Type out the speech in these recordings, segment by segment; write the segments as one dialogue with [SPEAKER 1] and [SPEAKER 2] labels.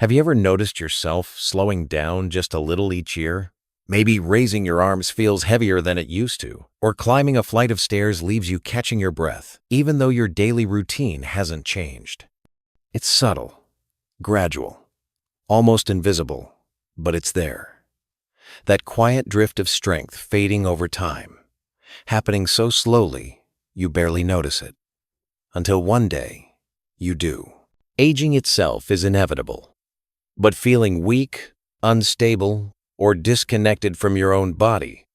[SPEAKER 1] Have you ever noticed yourself slowing down just a little each year? Maybe raising your arms feels heavier than it used to, or climbing a flight of stairs leaves you catching your breath, even though your daily routine hasn't changed. It's subtle, gradual, almost invisible, but it's there. That quiet drift of strength fading over time, happening so slowly you barely notice it. Until one day, you do. Aging itself is inevitable, but feeling weak, unstable, or disconnected from your own body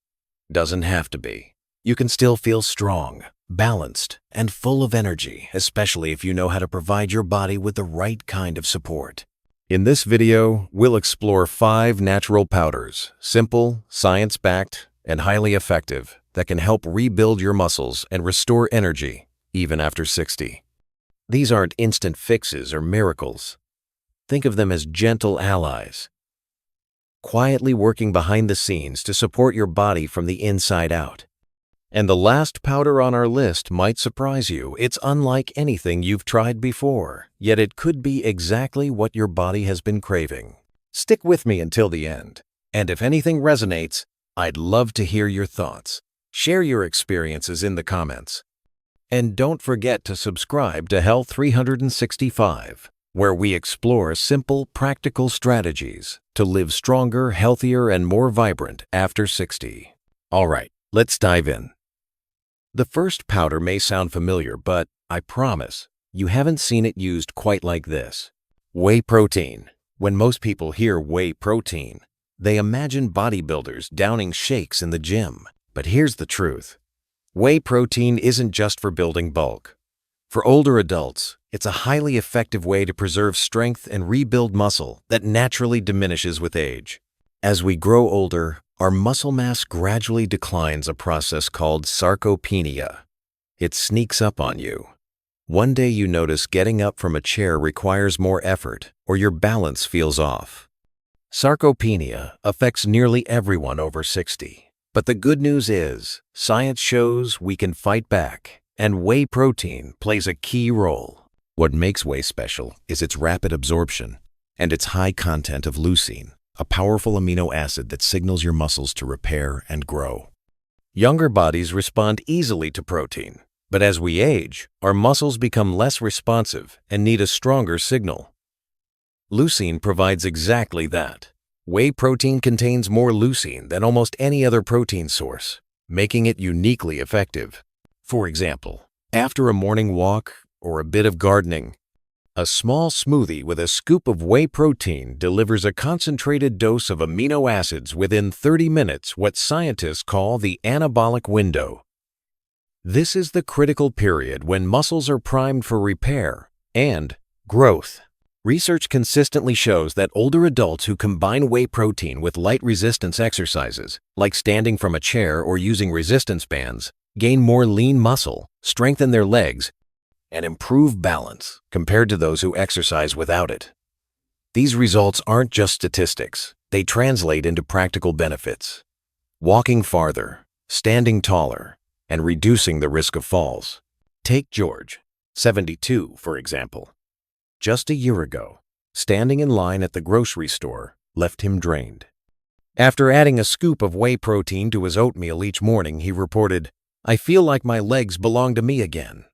[SPEAKER 1] doesn't have to be. You can still feel strong, balanced, and full of energy, especially if you know how to provide your body with the right kind of support. In this video, we'll explore 5 natural powders, simple, science-backed, and highly effective, that can help rebuild your muscles and restore energy even after 60. These aren't instant fixes or miracles. Think of them as gentle allies, quietly working behind the scenes to support your body from the inside out. And the last powder on our list might surprise you. It's unlike anything you've tried before, yet it could be exactly what your body has been craving. Stick with me until the end, and if anything resonates, I'd love to hear your thoughts. Share your experiences in the comments. And don't forget to subscribe to Health 365, where we explore simple, practical strategies to live stronger, healthier, and more vibrant after 60. All right, let's dive in. The first powder may sound familiar, but I promise you haven't seen it used quite like this. Whey protein. When most people hear whey protein, they imagine bodybuilders downing shakes in the gym. But here's the truth. Whey protein isn't just for building bulk. For older adults, it's a highly effective way to preserve strength and rebuild muscle that naturally diminishes with age. As we grow older, our muscle mass gradually declines, a process called sarcopenia. It sneaks up on you. One day you notice getting up from a chair requires more effort, or your balance feels off. Sarcopenia affects nearly everyone over 60. But the good news is, science shows we can fight back, and whey protein plays a key role. What makes whey special is its rapid absorption and its high content of leucine, a powerful amino acid that signals your muscles to repair and grow. Younger bodies respond easily to protein, but as we age, our muscles become less responsive and need a stronger signal. Leucine provides exactly that. Whey protein contains more leucine than almost any other protein source, making it uniquely effective. For example, after a morning walk or a bit of gardening, a small smoothie with a scoop of whey protein delivers a concentrated dose of amino acids within 30 minutes, what scientists call the anabolic window. This is the critical period when muscles are primed for repair and growth. Research consistently shows that older adults who combine whey protein with light resistance exercises, like standing from a chair or using resistance bands, gain more lean muscle, strengthen their legs, and improve balance compared to those who exercise without it. These results aren't just statistics. They translate into practical benefits. Walking farther, standing taller, and reducing the risk of falls. Take George, 72, for example. Just a year ago, standing in line at the grocery store left him drained. After adding a scoop of whey protein to his oatmeal each morning, he reported, "I feel like my legs belong to me again."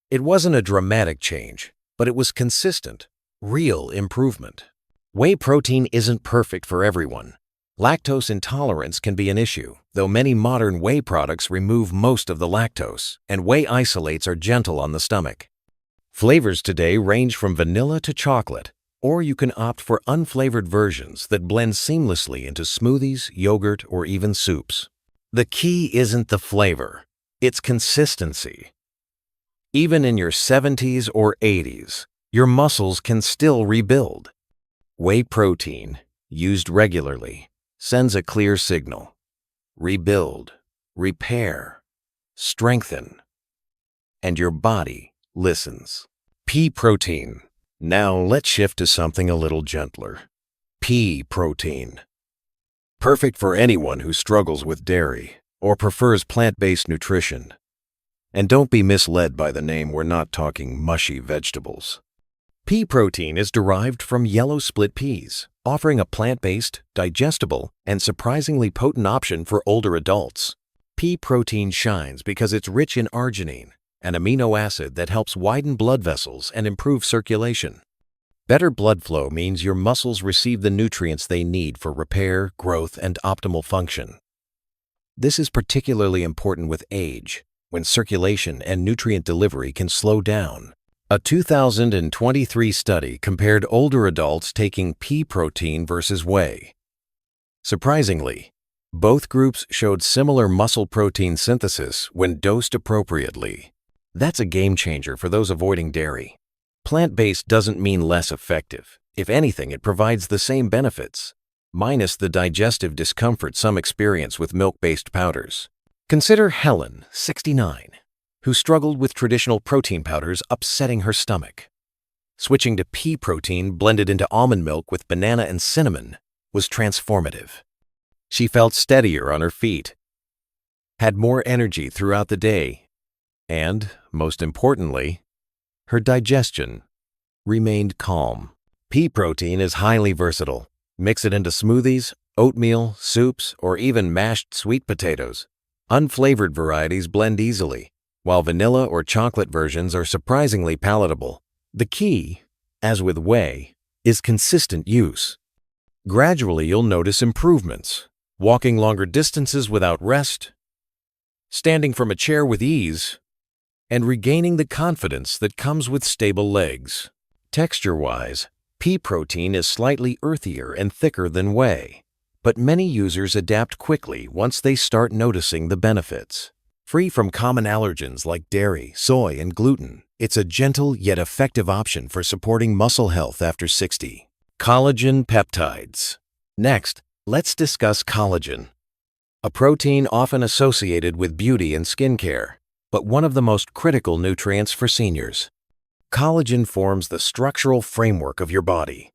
[SPEAKER 1] It wasn't a dramatic change, but it was consistent, real improvement. Whey protein isn't perfect for everyone. Lactose intolerance can be an issue, though many modern whey products remove most of the lactose, and whey isolates are gentle on the stomach. Flavors today range from vanilla to chocolate, or you can opt for unflavored versions that blend seamlessly into smoothies, yogurt, or even soups. The key isn't the flavor, it's consistency. Even in your 70s or 80s, your muscles can still rebuild. Whey protein, used regularly, sends a clear signal. Rebuild, repair, strengthen, and your body listens. Pea protein. Now let's shift to something a little gentler. Pea protein. Perfect for anyone who struggles with dairy or prefers plant-based nutrition. And don't be misled by the name, we're not talking mushy vegetables. Pea protein is derived from yellow split peas, offering a plant-based, digestible, and surprisingly potent option for older adults. Pea protein shines because it's rich in arginine, an amino acid that helps widen blood vessels and improve circulation. Better blood flow means your muscles receive the nutrients they need for repair, growth, and optimal function. This is particularly important with age, when circulation and nutrient delivery can slow down. A 2023 study compared older adults taking pea protein versus whey. Surprisingly, both groups showed similar muscle protein synthesis when dosed appropriately. That's a game changer for those avoiding dairy. Plant-based doesn't mean less effective. If anything, it provides the same benefits, minus the digestive discomfort some experience with milk-based powders. Consider Helen, 69, who struggled with traditional protein powders upsetting her stomach. Switching to pea protein blended into almond milk with banana and cinnamon was transformative. She felt steadier on her feet, had more energy throughout the day, and, most importantly, her digestion remained calm. Pea protein is highly versatile. Mix it into smoothies, oatmeal, soups, or even mashed sweet potatoes. Unflavored varieties blend easily, while vanilla or chocolate versions are surprisingly palatable. The key, as with whey, is consistent use. Gradually, you'll notice improvements. Walking longer distances without rest, standing from a chair with ease, and regaining the confidence that comes with stable legs. Texture-wise, pea protein is slightly earthier and thicker than whey, but many users adapt quickly once they start noticing the benefits. Free from common allergens like dairy, soy, and gluten, it's a gentle yet effective option for supporting muscle health after 60. Collagen peptides. Next, let's discuss collagen, a protein often associated with beauty and skincare, but one of the most critical nutrients for seniors. Collagen forms the structural framework of your body: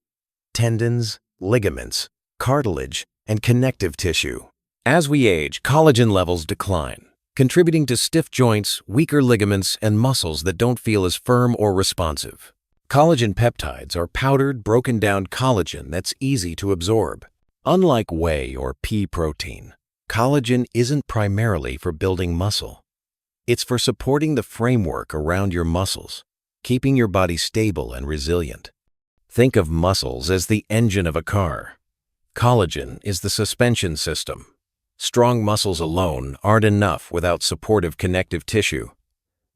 [SPEAKER 1] tendons, ligaments, cartilage, and connective tissue. As we age, collagen levels decline, contributing to stiff joints, weaker ligaments, and muscles that don't feel as firm or responsive. Collagen peptides are powdered, broken-down collagen that's easy to absorb. Unlike whey or pea protein, collagen isn't primarily for building muscle. It's for supporting the framework around your muscles, keeping your body stable and resilient. Think of muscles as the engine of a car. Collagen is the suspension system. Strong muscles alone aren't enough without supportive connective tissue.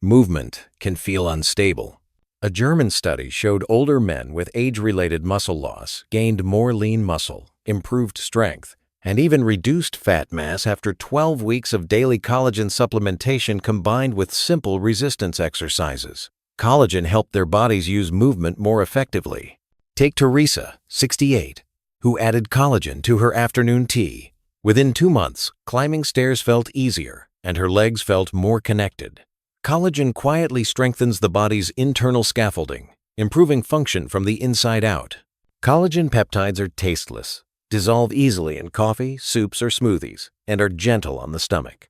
[SPEAKER 1] Movement can feel unstable. A German study showed older men with age-related muscle loss gained more lean muscle, improved strength, and even reduced fat mass after 12 weeks of daily collagen supplementation combined with simple resistance exercises. Collagen helped their bodies use movement more effectively. Take Teresa, 68, who added collagen to her afternoon tea. Within 2 months, climbing stairs felt easier, and her legs felt more connected. Collagen quietly strengthens the body's internal scaffolding, improving function from the inside out. Collagen peptides are tasteless, dissolve easily in coffee, soups, or smoothies, and are gentle on the stomach.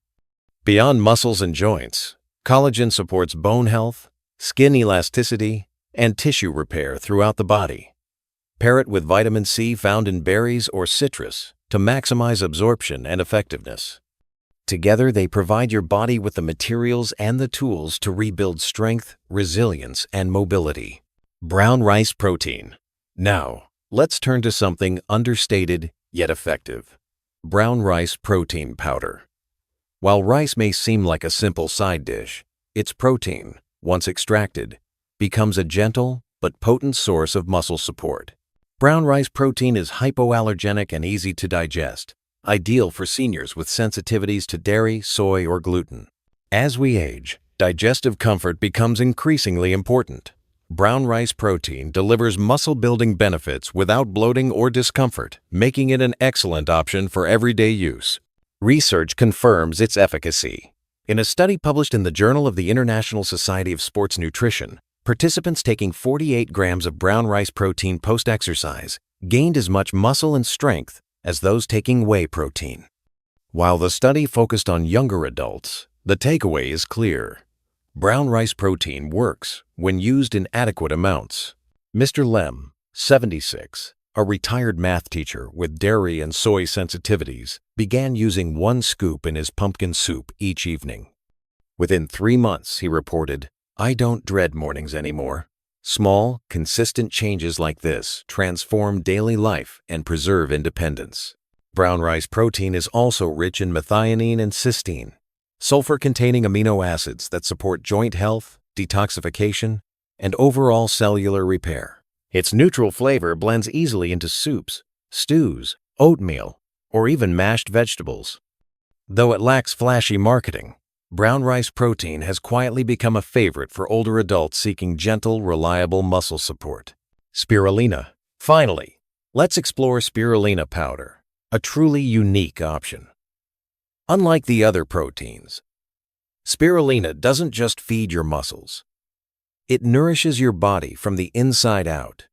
[SPEAKER 1] Beyond muscles and joints, collagen supports bone health, skin elasticity, and tissue repair throughout the body. Pair it with vitamin C found in berries or citrus to maximize absorption and effectiveness. Together, they provide your body with the materials and the tools to rebuild strength, resilience, and mobility. Brown rice protein. Now, let's turn to something understated yet effective: brown rice protein powder. While rice may seem like a simple side dish, its protein, once extracted, becomes a gentle but potent source of muscle support. Brown rice protein is hypoallergenic and easy to digest, ideal for seniors with sensitivities to dairy, soy, or gluten. As we age, digestive comfort becomes increasingly important. Brown rice protein delivers muscle-building benefits without bloating or discomfort, making it an excellent option for everyday use. Research confirms its efficacy. In a study published in the Journal of the International Society of Sports Nutrition, participants taking 48 grams of brown rice protein post-exercise gained as much muscle and strength as those taking whey protein. While the study focused on younger adults, the takeaway is clear: brown rice protein works when used in adequate amounts. Mr. Lem, 76, a retired math teacher with dairy and soy sensitivities, began using 1 scoop in his pumpkin soup each evening. Within 3 months, he reported, "I don't dread mornings anymore." Small, consistent changes like this transform daily life and preserve independence. Brown rice protein is also rich in methionine and cysteine, sulfur-containing amino acids that support joint health, detoxification, and overall cellular repair. Its neutral flavor blends easily into soups, stews, oatmeal, or even mashed vegetables. Though it lacks flashy marketing, brown rice protein has quietly become a favorite for older adults seeking gentle, reliable muscle support. Spirulina. Finally, let's explore spirulina powder, a truly unique option. Unlike the other proteins, spirulina doesn't just feed your muscles. It nourishes your body from the inside out.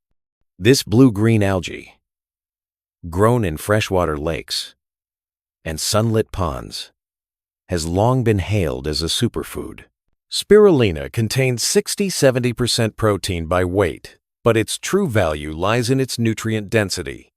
[SPEAKER 1] This blue-green algae, grown in freshwater lakes and sunlit ponds, has long been hailed as a superfood. Spirulina contains 60–70% protein by weight, but its true value lies in its nutrient density.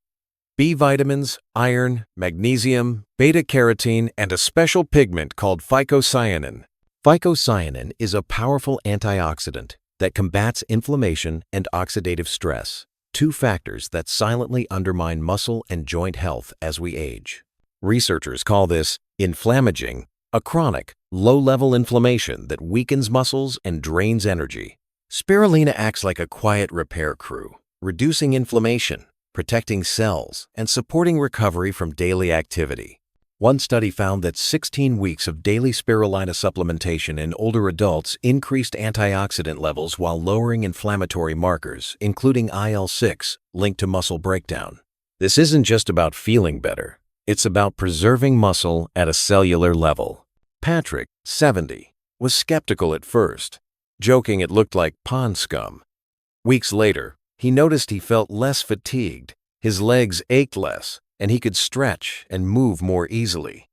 [SPEAKER 1] B vitamins, iron, magnesium, beta-carotene, and a special pigment called phycocyanin. Phycocyanin is a powerful antioxidant that combats inflammation and oxidative stress, 2 factors that silently undermine muscle and joint health as we age. Researchers call this inflammaging, a chronic, low-level inflammation that weakens muscles and drains energy. Spirulina acts like a quiet repair crew, reducing inflammation, protecting cells, and supporting recovery from daily activity. One study found that 16 weeks of daily spirulina supplementation in older adults increased antioxidant levels while lowering inflammatory markers, including IL-6, linked to muscle breakdown. This isn't just about feeling better. It's about preserving muscle at a cellular level. Patrick, 70, was skeptical at first, joking it looked like pond scum. Weeks later, he noticed he felt less fatigued, his legs ached less, and he could stretch and move more easily.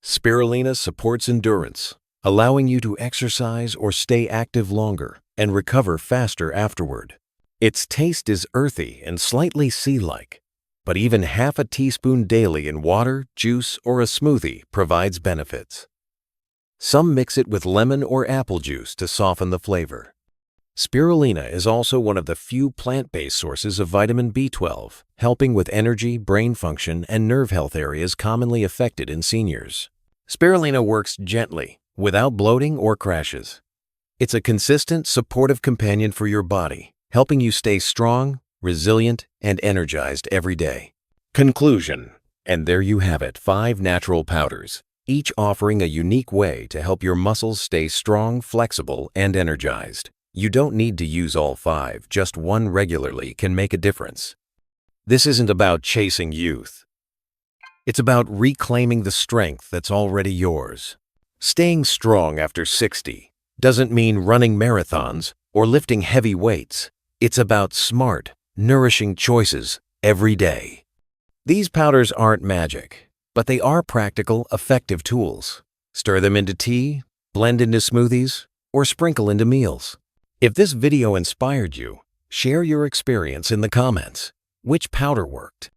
[SPEAKER 1] Spirulina supports endurance, allowing you to exercise or stay active longer and recover faster afterward. Its taste is earthy and slightly sea-like, but even half a teaspoon daily in water, juice, or a smoothie provides benefits. Some mix it with lemon or apple juice to soften the flavor. Spirulina is also one of the few plant-based sources of vitamin B12, helping with energy, brain function, and nerve health areas commonly affected in seniors. Spirulina works gently, without bloating or crashes. It's a consistent, supportive companion for your body, helping you stay strong, resilient, and energized every day. Conclusion. And there you have it, 5 natural powders, each offering a unique way to help your muscles stay strong, flexible, and energized. You don't need to use all 5, just one regularly can make a difference. This isn't about chasing youth. It's about reclaiming the strength that's already yours. Staying strong after 60 doesn't mean running marathons or lifting heavy weights. It's about smart, nourishing choices every day. These powders aren't magic, but they are practical, effective tools. Stir them into tea, blend into smoothies, or sprinkle into meals. If this video inspired you, share your experience in the comments. Which powder worked?